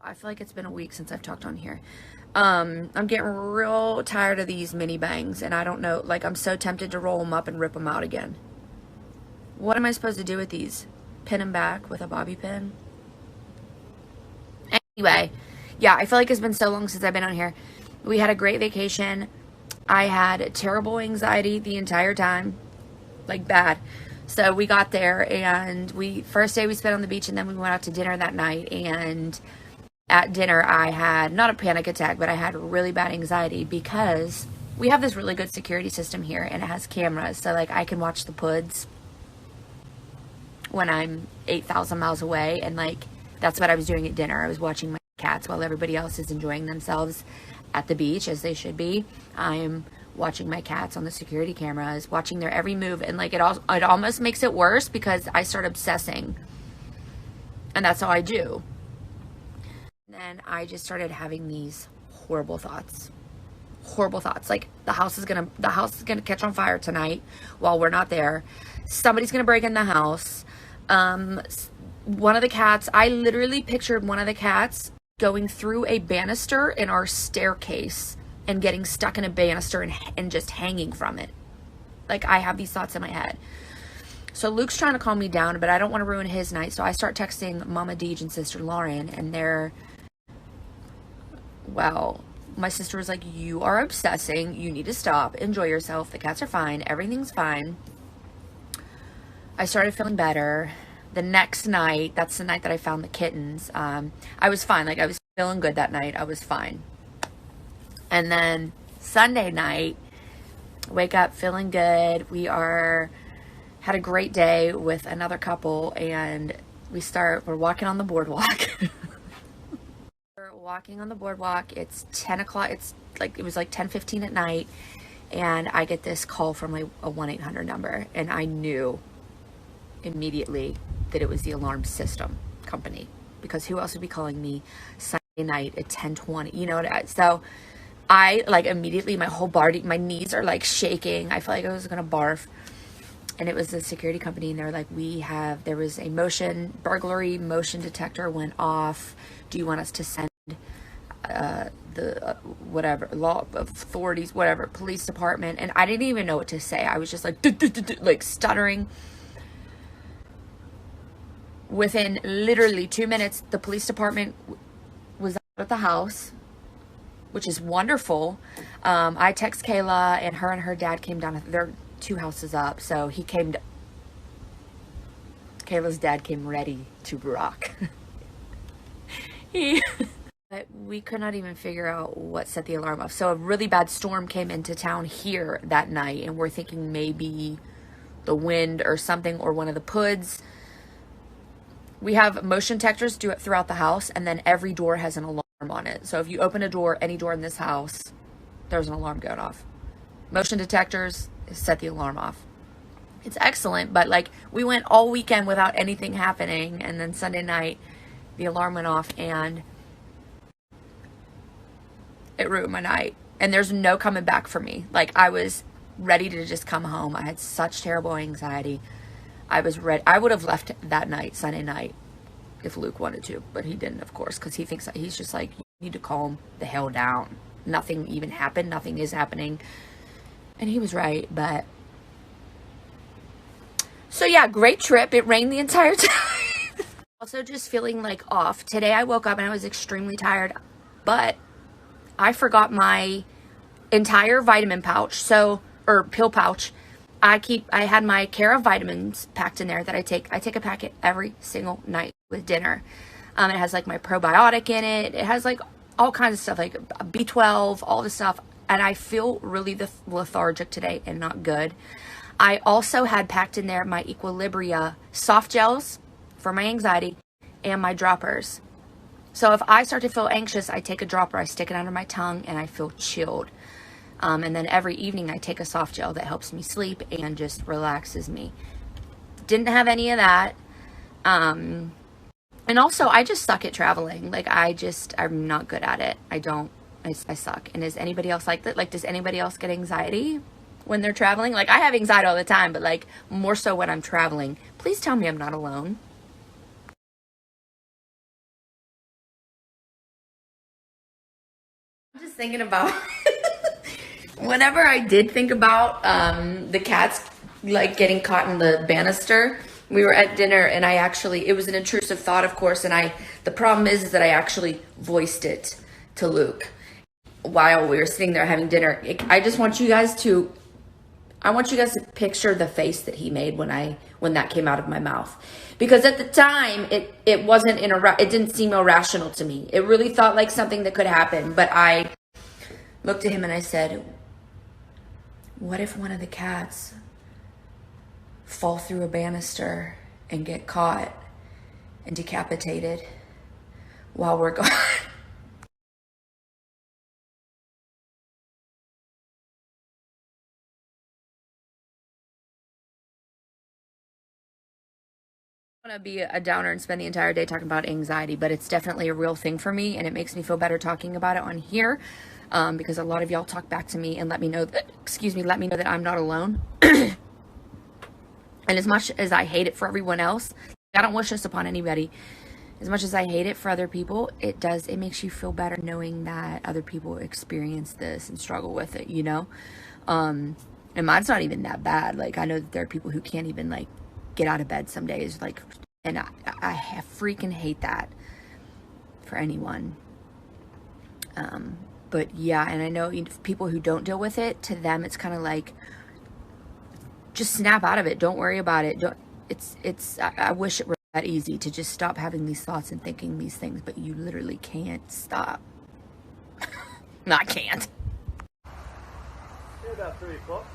I feel like it's been a week since I've talked on here. I'm getting real tired of these mini bangs, and I don't know, like, I'm so tempted to roll them up and rip them out again. What am I supposed to do with these? Pin them back with a bobby pin? Anyway, yeah, I feel like it's been so long since I've been on here. We had a great vacation. I had terrible anxiety the entire time, like bad. So we got there, and first day we spent on the beach, and then we went out to dinner that night. And at dinner, I had not a panic attack, but I had really bad anxiety because we have this really good security system here, and it has cameras. So like I can watch the PUDs when I'm 8,000 miles away, and like that's what I was doing at dinner. I was watching my cats while everybody else is enjoying themselves at the beach, as they should be. I'm watching my cats on the security cameras, watching their every move, and like it almost makes it worse because I start obsessing, and that's all I do. And then I just started having these horrible thoughts. Like the house is gonna catch on fire tonight while we're not there. Somebody's gonna break in the house. One of the cats, I literally pictured one of the cats going through a banister in our staircase and getting stuck in a banister and just hanging from it. Like, I have these thoughts in my head. So Luke's trying to calm me down, but I don't want to ruin his night. So I start texting Mama Deej and Sister Lauren, and my sister was like, you are obsessing. You need to stop. Enjoy yourself. The cats are fine. Everything's fine. I started feeling better. The next night, that's the night that I found the kittens. I was fine. Like, I was feeling good that night. I was fine. And then Sunday night, wake up feeling good. Had a great day with another couple, and we're walking on the boardwalk. We're walking on the boardwalk. It's 10 o'clock. It was like 10:15 at night, and I get this call from a 1-800 number, and I knew immediately that it was the alarm system company, because who else would be calling me Sunday night at 10:20? You know what? So I like immediately, my whole body, my knees are like shaking. I felt like I was gonna barf. And it was the security company, and they were like, there was a burglary motion detector went off. Do you want us to send whatever law authorities, whatever, police department? And I didn't even know what to say. I was just like, like stuttering. Within literally 2 minutes, the police department was at the house, which is wonderful. I text Kayla, and her dad came down. They're 2 houses up, so Kayla's dad came ready to rock. But we could not even figure out what set the alarm off. So a really bad storm came into town here that night, and we're thinking maybe the wind or something, or one of the PUDs. We have motion detectors do it throughout the house, and then every door has an alarm on it. So if you open a door, any door in this house, there's an alarm going off. Motion detectors set the alarm off. It's excellent, but like we went all weekend without anything happening, and then Sunday night the alarm went off, and it ruined my night. And there's no coming back for me. Like, I was ready to just come home. I had such terrible anxiety. I was ready. I would have left that night, Sunday night, if Luke wanted to, but he didn't, of course, because he's just like, you need to calm the hell down. Nothing even happened. Nothing is happening. And he was right, but so yeah, great trip. It rained the entire time. Also just feeling like off. Today I woke up and I was extremely tired, but I forgot my entire vitamin pouch, or pill pouch. I had my Care of vitamins packed in there that I take a packet every single night with dinner. It has like my probiotic in it. It has like all kinds of stuff, like B12, all this stuff. And I feel really lethargic today and not good. I also had packed in there my Equilibria soft gels for my anxiety and my droppers. So if I start to feel anxious, I take a dropper, I stick it under my tongue, and I feel chilled. And then every evening I take a soft gel that helps me sleep and just relaxes me. Didn't have any of that. And also I just suck at traveling. Like I'm not good at it. I suck. And is anybody else like that? Like, does anybody else get anxiety when they're traveling? Like, I have anxiety all the time, but like more so when I'm traveling. Please tell me I'm not alone. just thinking about whenever I did think about the cats like getting caught in the banister. We were at dinner and it was an intrusive thought, of course, and the problem is that I actually voiced it to Luke while we were sitting there having dinner. I want you guys to picture the face that he made when that came out of my mouth. Because at the time, it didn't seem irrational to me. It really felt like something that could happen. But I looked at him and I said, what if one of the cats fall through a banister and get caught and decapitated while we're gone? I want to be a downer and spend the entire day talking about anxiety, but it's definitely a real thing for me, and it makes me feel better talking about it on here, because a lot of y'all talk back to me and let me know that I'm not alone. And as much as I hate it for everyone else, I don't wish this upon anybody. As much as I hate it for other people, it makes you feel better knowing that other people experience this and struggle with it, you know? And mine's not even that bad. Like, I know that there are people who can't even, like, get out of bed some days, like, and I freaking hate that for anyone. But yeah, and I know people who don't deal with it, to them it's kind of like, just snap out of it. Don't worry about it. I wish it were that easy to just stop having these thoughts and thinking these things, but you literally can't stop. No, I can't. About 3 o'clock.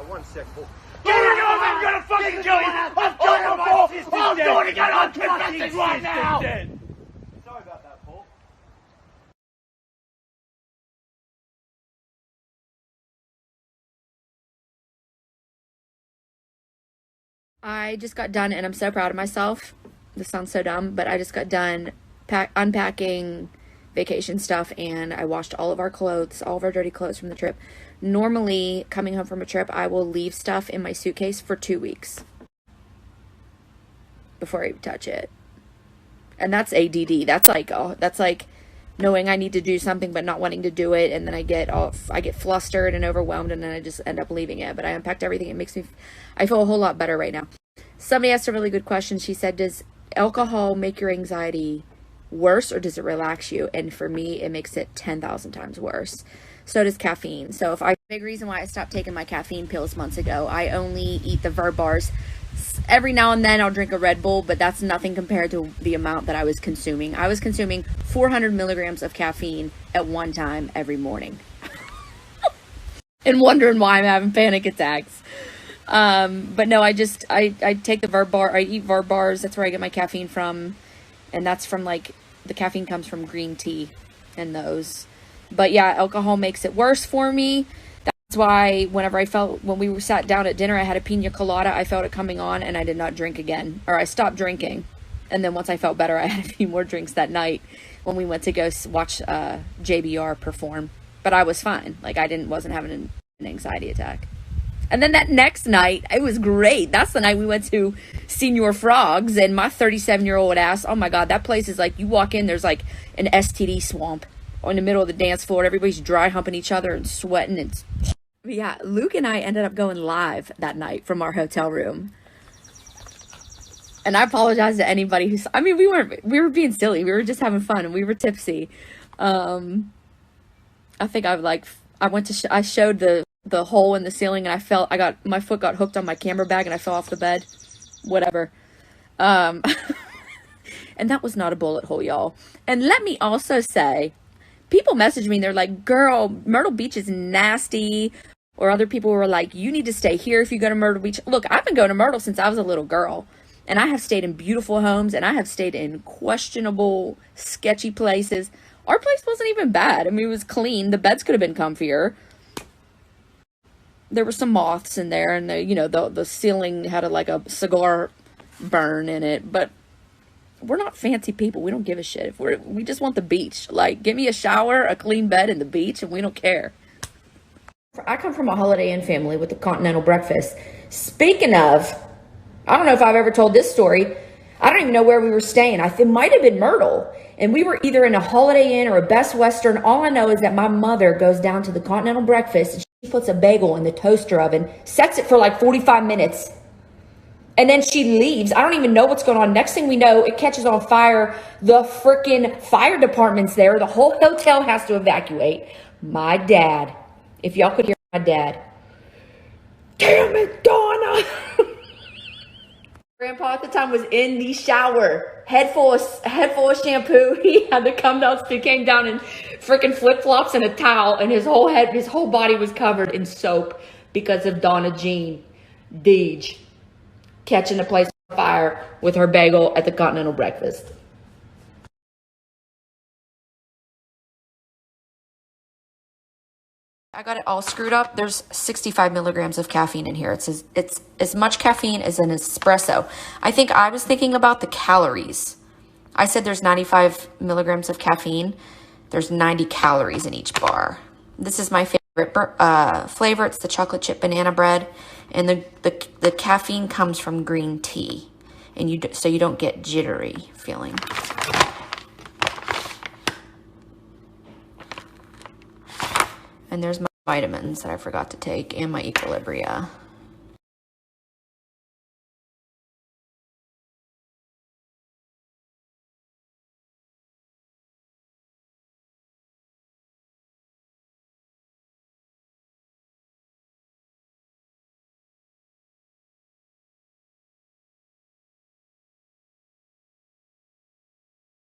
1 second. I'm gonna fucking kill you! I've killed you before! I'm doing it again! I'm confessing right now! Sorry about that, Paul. I just got done, and I'm so proud of myself. This sounds so dumb, but I just got done unpacking vacation stuff, and I washed all of our clothes, all of our dirty clothes from the trip. Normally, coming home from a trip, I will leave stuff in my suitcase for 2 weeks before I even touch it. And that's ADD. That's like knowing I need to do something but not wanting to do it, and then I get flustered and overwhelmed, and then I just end up leaving it. But I unpacked everything. I feel a whole lot better right now. Somebody asked a really good question. She said, does alcohol make your anxiety worse, or does it relax you? And for me, it makes it 10,000 times worse. So does caffeine. So big reason why I stopped taking my caffeine pills months ago. I only eat the Verb bars. Every now and then I'll drink a Red Bull, but that's nothing compared to the amount that I was consuming. I was consuming 400 milligrams of caffeine at one time every morning. And wondering why I'm having panic attacks. But no, I take the Verb bar. I eat Verb bars. That's where I get my caffeine from. And that's from, like, the caffeine comes from green tea and those. But yeah, alcohol makes it worse for me. That's why when we sat down at dinner, I had a pina colada. I felt it coming on, and I did not drink again. Or I stopped drinking. And then once I felt better, I had a few more drinks that night when we went to go watch JBR perform. But I was fine. Like, wasn't having an anxiety attack. And then that next night, it was great. That's the night we went to Senior Frogs, and my 37-year-old ass, oh my God, that place is like, you walk in, there's like an STD swamp in the middle of the dance floor. Everybody's dry humping each other and sweating. But yeah, Luke and I ended up going live that night from our hotel room. And I apologize to anybody we were being silly. We were just having fun, and we were tipsy. I think I showed the hole in the ceiling, and my foot got hooked on my camera bag, and I fell off the bed. Whatever. And that was not a bullet hole, y'all. And let me also say, people message me and they're like, girl, Myrtle Beach is nasty. Or other people were like, you need to stay here if you go to Myrtle Beach. Look, I've been going to Myrtle since I was a little girl. And I have stayed in beautiful homes, and I have stayed in questionable, sketchy places. Our place wasn't even bad. I mean, it was clean. The beds could have been comfier. There were some moths in there, and the ceiling had a cigar burn in it. But we're not fancy people. We don't give a shit. We just want the beach. Like, give me a shower, a clean bed, and the beach, and we don't care. I come from a Holiday Inn family with a continental breakfast. Speaking of, I don't know if I've ever told this story. I don't even know where we were staying. It might have been Myrtle. And we were either in a Holiday Inn or a Best Western. All I know is that my mother goes down to the continental breakfast and she puts a bagel in the toaster oven, sets it for like 45 minutes. And then she leaves. I don't even know what's going on. Next thing we know, it catches on fire. The freaking fire department's there. The whole hotel has to evacuate. My dad, if y'all could hear my dad. Damn it, Donna. Grandpa at the time was in the shower, head full of shampoo. He had to come downstairs, came down in freaking flip-flops and a towel, and his whole body was covered in soap because of Donna Jean Deej catching the place on fire with her bagel at the continental breakfast. I got it all screwed up. There's 65 milligrams of caffeine in here. It's as much caffeine as an espresso. I think I was thinking about the calories. I said there's 95 milligrams of caffeine. There's 90 calories in each bar. This is my favorite flavor. It's the chocolate chip banana bread. And the caffeine comes from green tea. And so you don't get jittery feeling. And there's my vitamins that I forgot to take and my Equilibria.